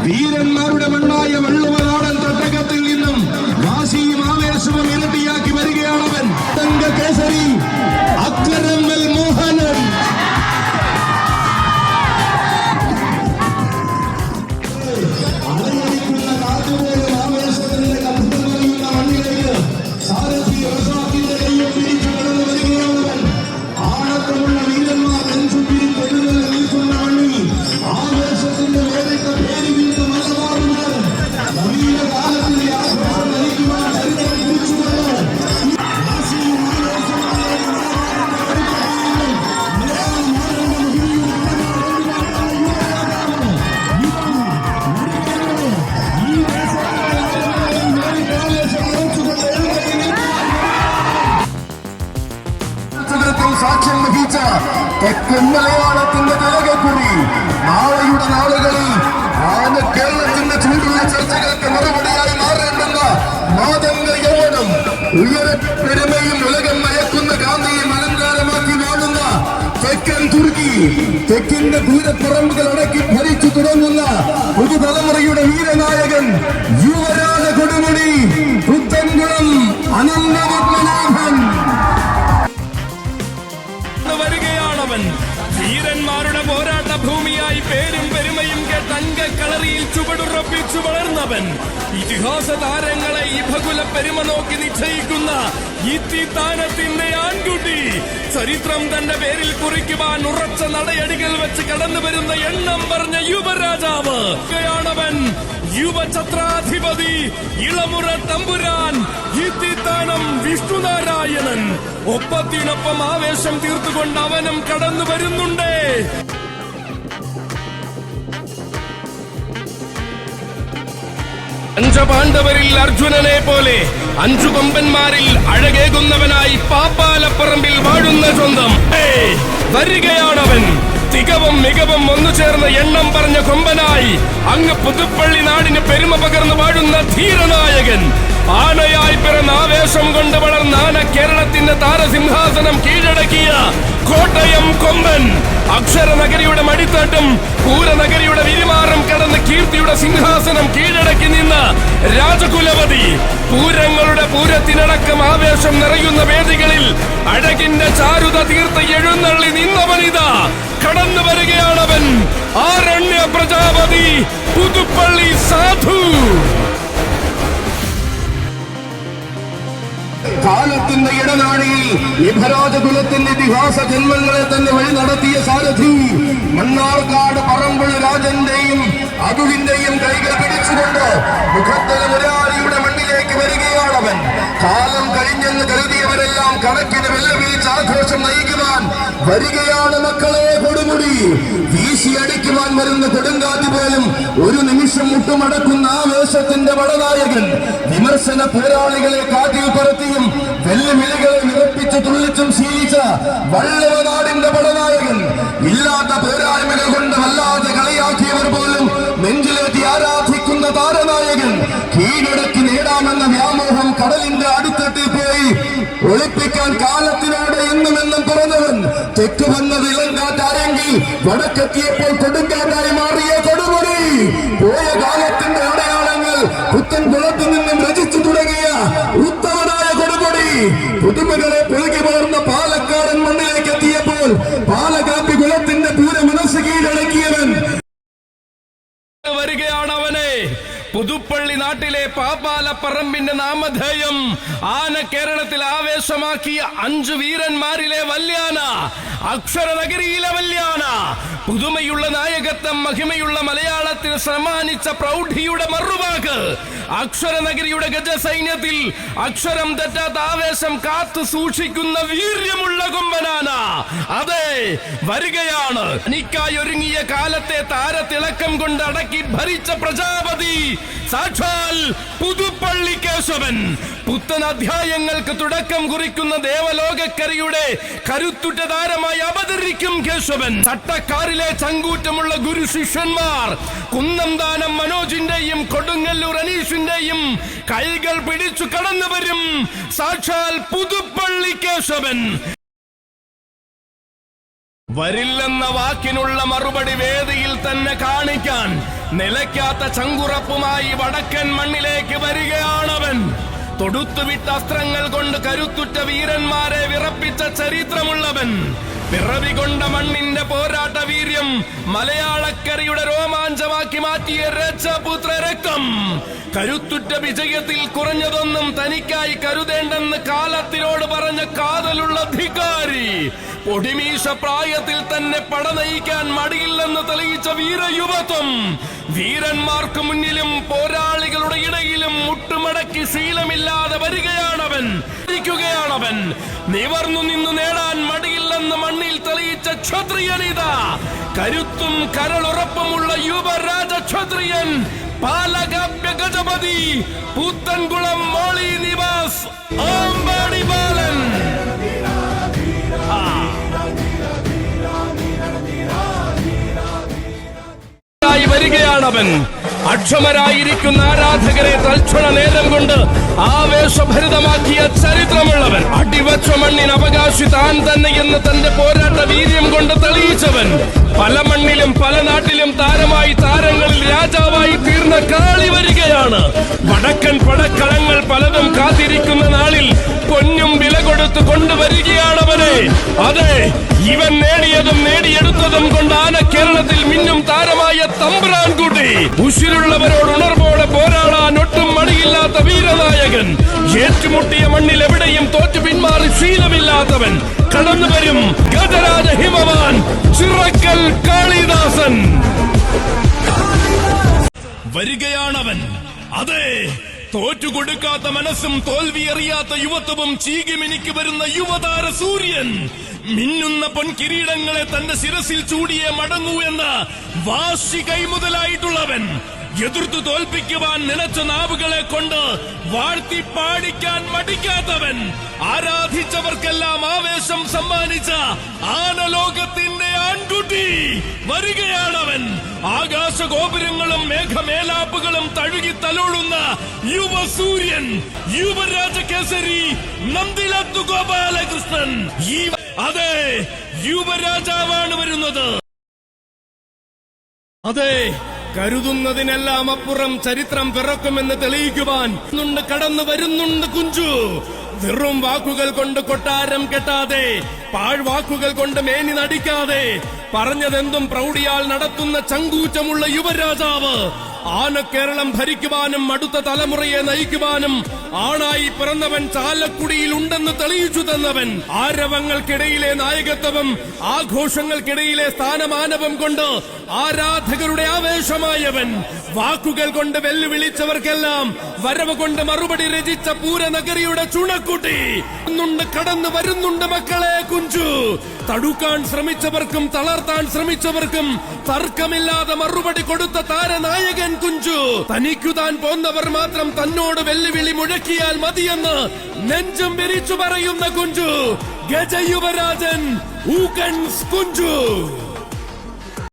വീരന്മാരുടെ മണ്ണായ വള്ളുവനാടൻ തട്ടകത്തിൽ നിന്നും വാശിയും ആവേശവും ഇരട്ടിയാക്കി വരികയാണവൻ. തങ്കകേസരി അക്രമൽ മോഹനൻ. സാക്ഷ്യം വഹിച്ച തെക്കൻ മലയാളത്തിന്റെ തിലകക്കുറി നാളെയുടെ നാളുകളിൽ കേരളത്തിന്റെ ചൂടുള്ള ചർച്ചകൾക്ക് മറുപടിയായി മാറേണ്ടുന്ന മാതംഗ യൗവനം ഉയരപ്പെരുമയും ഉലകം മയക്കുന്ന ഗാന്ധിയും അലങ്കാരമാക്കി വാഴുന്ന തെക്കൻ തുർക്കി തെക്കിന്റെ ദൂരപ്പറമ്പുകൾ അടക്കി ഭരിച്ചു തുടങ്ങുന്ന പുതുതലമുറയുടെ വീരനായകൻ യുവരാജ കൊടുമുടി പുത്തൻകുളം അനന്തപത്മനാഭൻ വരികയാണവൻ. വീരന്മാരുടെ പോരാട്ട ഭൂമിയായി പേരും പെരുമയും കേട്ട് അങ്കക്കളറിയിൽ ചുവടുറപ്പിച്ചു വളർന്നവൻ. ഇതിഹാസ താരങ്ങളെ ഇഭകുല പെരുമ നോക്കി നിശ്ചയിക്കുന്ന ഇത്തിത്താനത്തിന്റെ ആൺകുട്ടി. ചരിത്രം തന്റെ പേരിൽ കുറിക്കുവാൻ ഉറച്ച നടയടികൾ വെച്ച് കടന്നു വരുന്ന എണ്ണം പറഞ്ഞ യുവരാജാവ് ാണവൻ. യുവഛത്രാധിപതി ഇളമുറ തമ്പുരാൻ ഇത്തിത്താനം വിഷ്ണുനാരായണൻ. ഒപ്പത്തിനൊപ്പം ആവേശം തീർത്തുകൊണ്ട് അവനും കടന്നു വരുന്നുണ്ട്. പഞ്ചപാണ്ഡവരിൽ അർജുനനെ പോലെ അഞ്ചു കൊമ്പന്മാരിൽ അഴകേകുന്നവനായി പാപ്പാലപ്പറമ്പിൽ വാഴുന്ന സ്വന്തം വരികയാണവൻ. തികവും മികവും ഒന്നു ചേർന്ന എണ്ണം പറഞ്ഞ കൊമ്പനായി അങ്ങ് പുതുപ്പള്ളി നാടിന് പെരുമ പകർന്നു വാഴുന്ന ധീരനായകൻ. ആനയായി പിറന്ന ആവേശം കൊണ്ട് വളർന്ന ആന കേരളത്തിന്റെ താരസിംഹാസനം കീഴടക്കിയ കോട്ടയം കൊമ്പൻ. അക്ഷരനഗരിയുടെ മടിത്തട്ടും പൂരനഗരിയുടെ വിരിമാറും കടന്ന് കീർത്തിയുടെ സിംഹാസനം കീഴടക്കി നിന്ന രാജകുലപതി. പൂരങ്ങളുടെ പൂരത്തിനടക്കം ആവേശം നിറയുന്ന വേദികളിൽ അഴകിന്റെ ചാരുത തീർത്ത് എഴുന്നള്ളി നിന്നവനിതാ കടന്നു വരികയാണവൻ. ആരണ്യ പ്രജാപതി പുതുപ്പള്ളി സാധു. കാലത്തിന്റെ ഇടനാഴിയിൽ ഇഭരാജകുലത്തിന്റെ ഇതിഹാസ ജന്മങ്ങളെ തന്നെ വഴി നടത്തിയ സാരഥി. മണ്ണാർക്കാട് പറമ്പുൾ രാജന്റെയും അതുലിന്റെയും കൈകൾ പിടിച്ചുകൊണ്ട് മുഖത്തല മുരാരിയുടെ മണ്ണിലേക്ക് വരികയാണവൻ. കാലം കഴിഞ്ഞെന്ന് കരുതിയവരെല്ലാം കണക്കിന് വെല്ലുവിളിച്ച് ആഘോഷം നയിക്കുവാൻ വരികയാണ് മക്കളെ കൊടുമുടി. വീശിയടിക്കുവാൻ വരുന്ന കൊടുങ്കാറ്റ് പോലും ഒരു നിമിഷം മുട്ടുമടക്കുന്ന ആവേശത്തിന്റെ വളനായകൻ. വിമർശന പോരാളികളെ കാറ്റിൽ പറത്തിയും വെല്ലുവിളികളെ നിറപ്പിച്ചു തുള്ളിച്ചും ശീലിച്ച വള്ളുവനാടിന്റെ പടനായകൻ. ഇല്ലാത്ത പോരായ്മകൾ കൊണ്ട് വല്ലാതെ കളിയാക്കിയവർ പോലും നെഞ്ചിലേറ്റി ആരാധിക്കുന്ന താരനായകൻ. കീഴടക്കി നേടാമെന്ന വ്യാമോഹം കടലിന്റെ അടിത്തട്ടിൽ പോയി ഒളിപ്പിക്കാൻ കാലത്തിനോട് എന്നുമെന്നും പറഞ്ഞവൻ. തെക്ക് വന്നത് ഇളങ്കാറ്റാരെങ്കിൽ വടക്കെത്തിയപ്പോൾ കൊടുങ്കാറ്റായി മാറിയ കൊടുമുടി. പോയ കാലത്തിന്റെ അടയാളങ്ങൾ പുത്തൻ കുളത്തിൽ നിന്നും രചിച്ചു തുടങ്ങിയ ഉത്തമനായ കൊടുമുടി. പുതുമകളെ പുതുകി വളർന്ന പാലക്കാടൻ മണ്ണിലേക്ക് എത്തിയപ്പോൾ പാലക്കാപ്പി കുളത്തിന്റെ പൂര മനസ്സ് കീഴടക്കിയവൻ വരികയാണവനെ. പുതുപ്പള്ളി നാട്ടിലെ പാപ്പാലപ്പറമ്പിന്റെ നാമധേയം ആന കേരളത്തിൽ ആവേശമാക്കിയ 5 വീരന്മാരിലെ വല്യാന. അക്ഷരനഗരിയിലെ വല്യാന. പുതുമയുള്ള നായകത്വം മഹിമയുള്ള മലയാളത്തിന് സമ്മാനിച്ച പ്രൗഢിയുടെ മറുവാക്ക്. അക്ഷരനഗരിയുടെ ഗജസൈന്യത്തിൽ അക്ഷരം തെറ്റാത്ത ആവേശം കാത്തു സൂക്ഷിക്കുന്ന വീര്യമുള്ള കൊമ്പനാന. അതെ, വരികയാണ്. എനിക്കായി ഒരുങ്ങിയ കാലത്തെ താരത്തിളക്കം കൊണ്ട് അടക്കി ഭരിച്ച പ്രജാപതി സാക്ഷാൽ പുതുപ്പള്ളി കേശവൻ. പുത്തൻ അധ്യായങ്ങൾക്ക് തുടക്കം കുറിക്കുന്ന ദേവലോകക്കരിയുടെ കരുത്തുറ്റ താരമായി അവതരിക്കും കേശവൻ. ചട്ടക്കാരിലെ ചങ്കൂറ്റമുള്ള ഗുരു ശിഷ്യന്മാർ കുന്നംതാനം മനോജിന്റെയും കൊടുങ്ങല്ലൂർ അനീഷിന്റെയും കൈകൾ പിടിച്ചു കടന്നു വരും സാക്ഷാൽ പുതുപ്പള്ളി കേശവൻ. വരില്ലെന്ന വാക്കിനുള്ള മറുപടി വേദിയിൽ തന്നെ കാണിക്കാൻ നിലയ്ക്കാത്ത ചങ്കുറപ്പുമായി വടക്കൻ മണ്ണിലേക്ക് വരികയാണവൻ. തൊടുത്തുവിട്ട അസ്ത്രങ്ങൾ കൊണ്ട് കരുത്തുറ്റ വീരന്മാരെ വിറപ്പിച്ച ചരിത്രമുള്ളവൻ. പിറവി കൊണ്ട മണ്ണിന്റെ പോരാട്ട വീര്യം മലയാളക്കരയുടെ രോമാഞ്ചമാക്കി മാറ്റിയ രജപുത്ര രക്തം. കരുത്തുറ്റ വിജയത്തിൽ കുറഞ്ഞതൊന്നും തനിക്കായി കരുതേണ്ടെന്ന് കാലത്തിനോട് പറഞ്ഞ കാതലുള്ള ധിക്കാരി. പൊടിമീശ പ്രായത്തിൽ തന്നെ പട നയിക്കാൻ മടിയില്ലെന്ന് തെളിയിച്ച വീരയുവത്വം. വീരന്മാർക്ക് മുന്നിലും പോരാളികളുടെ ഇടയിലും മുട്ടുമടക്കി ശീലമില്ലാതെ വരികയാണവൻ. നിവർന്നു നിന്നു നേടാൻ മടിയില്ലെന്ന് മണ്ണിൽ തെളിയിച്ച ക്ഷത്രിയനിത. കരുത്തും കരളുറപ്പുമുള്ള യുവരാജ ക്ഷത്രിയൻ പാലകാപ്യ ഗജപതി പുത്തൻകുളം മോളി നിവാസ് ആമ്പാടി ബാലൻ. വരികയാണവൻ. അക്ഷമരായിരിക്കുന്ന ആരാധകരെ തൽക്ഷണ നേരം കൊണ്ട് ആവേശഭരിതമാക്കിയ ചരിത്രമുള്ളവൻ. അടിവച്ച മണ്ണിന് അവകാശി താൻ തന്നെ എന്ന് തന്റെ പോരാട്ട വീര്യം കൊണ്ട് തെളിയിച്ചവൻ. പല മണ്ണിലും പല നാട്ടിലും താരമായി താരങ്ങളിൽ രാജാവായി തീർന്ന കാളി വരികയാണ്. വടക്കൻ പടക്കളങ്ങൾ പലതും കാത്തിരിക്കുന്ന നാളിൽ പൊന്നും വില കൊടുത്ത് കൊണ്ടുവരികയാണവനെ. അതെ, ഇവൻ നേടിയതും നേടിയെടുത്തതും കൊണ്ട് ആന കേരളത്തിൽ മിന്നും താരമായ തമ്പ്രാൻകുട്ടി. ഉശിരുള്ളവരോട് ഉണർവോടെ പോരാടാൻ ഒട്ടും മടിയില്ലാത്ത വീരനായകൻ. ഏറ്റുമുട്ടിയ മണ്ണിൽ എവിടെയും തോറ്റു പിന്മാറി ശീലമില്ലാത്തവൻ. കടന്നുവരും ഗജരാജ ഹിമവാൻ ചിറക്കൽ കാളിദാസൻ. വരികയാണവൻ. അതെ, തോറ്റുകൊടുക്കാത്ത മനസ്സും തോൽവിയറിയാത്ത യുവത്വവും ചീകിമിനിക്ക് വരുന്ന യുവതാര സൂര്യൻ. മിന്നുന്ന പൊൻകിരീടങ്ങളെ തന്റെ ശിരസിൽ ചൂടിയേ മടങ്ങൂ എന്ന വാശി കൈമുതലായിട്ടുള്ളവൻ. എതിർത്തു തോൽപ്പിക്കുവാൻ നിലച്ച നാവുകളെ കൊണ്ട് വാഴ്ത്തി പാടിക്കാൻ മടിക്കാത്തവൻ. ആരാധിച്ചവർക്കെല്ലാം ആവേശം സമ്മാനിച്ച ആനലോകത്തിന്റെ ആൺകുട്ടി വരികയാണവൻ. ആകാശഗോപുരങ്ങളും മേഘമേലാപ്പുകളും തഴുകി തലോടുന്ന യുവസൂര്യൻ, യുവരാജകേസരി നന്ദിലത്തു ഗോപാലകൃഷ്ണൻ. അതെ, യുവരാജാവാണ് വരുന്നത്. അതെ, കരുതുന്നതിനെല്ലാം അപ്പുറം ചരിത്രം പിറക്കുമെന്ന് തെളിയിക്കുവാൻ കടന്നു വരുന്നുണ്ട് കുഞ്ചു. വെറും വാക്കുകൾ കൊണ്ട് കൊട്ടാരം കെട്ടാതെ, പാഴ്വാക്കുകൾ കൊണ്ട് മേനി നടിക്കാതെ, പറഞ്ഞതെന്തും പ്രൗഢിയാൽ നടത്തുന്ന ചങ്കൂറ്റമുള്ള യുവരാജാവ്. ആനക്കേരളം ഭരിക്കുവാനും അടുത്ത തലമുറയെ നയിക്കുവാനും ആണായി പിറന്നവൻ ചാലക്കുടിയിൽ ഉണ്ടെന്ന് തെളിയിച്ചു തന്നവൻ. ആരവങ്ങൾക്കിടയിലെ നായകത്വവും ആഘോഷങ്ങൾക്കിടയിലെ സ്ഥാനമാനവും കൊണ്ട് ആരാധകരുടെ ആവേശമായവൻ. വാക്കുകൾ കൊണ്ട് വെല്ലുവിളിച്ചവർക്കെല്ലാം വരവ് കൊണ്ട് മറുപടി രചിച്ച പൂരനഗരിയുടെ ചുണക്കുട്ടി. കടന്നു വരുന്നുണ്ട് മക്കളെ കുഞ്ചു. തടുക്കാൻ ശ്രമിച്ചവർക്കും തളർത്താൻ ശ്രമിച്ചവർക്കും തർക്കമില്ലാതെ മറുപടി കൊടുത്ത താരനായകൻ കുഞ്ചു. തനിക്കു താൻ പോന്നവർ മാത്രം തന്നോട് വെല്ലുവിളി മുഴക്കിയാൽ മതിയെന്ന് നെഞ്ചും വിരിച്ചു പറയുന്ന കുഞ്ചു. ഗജയുവരാജൻ ഊക്കൻസ് കുഞ്ചു.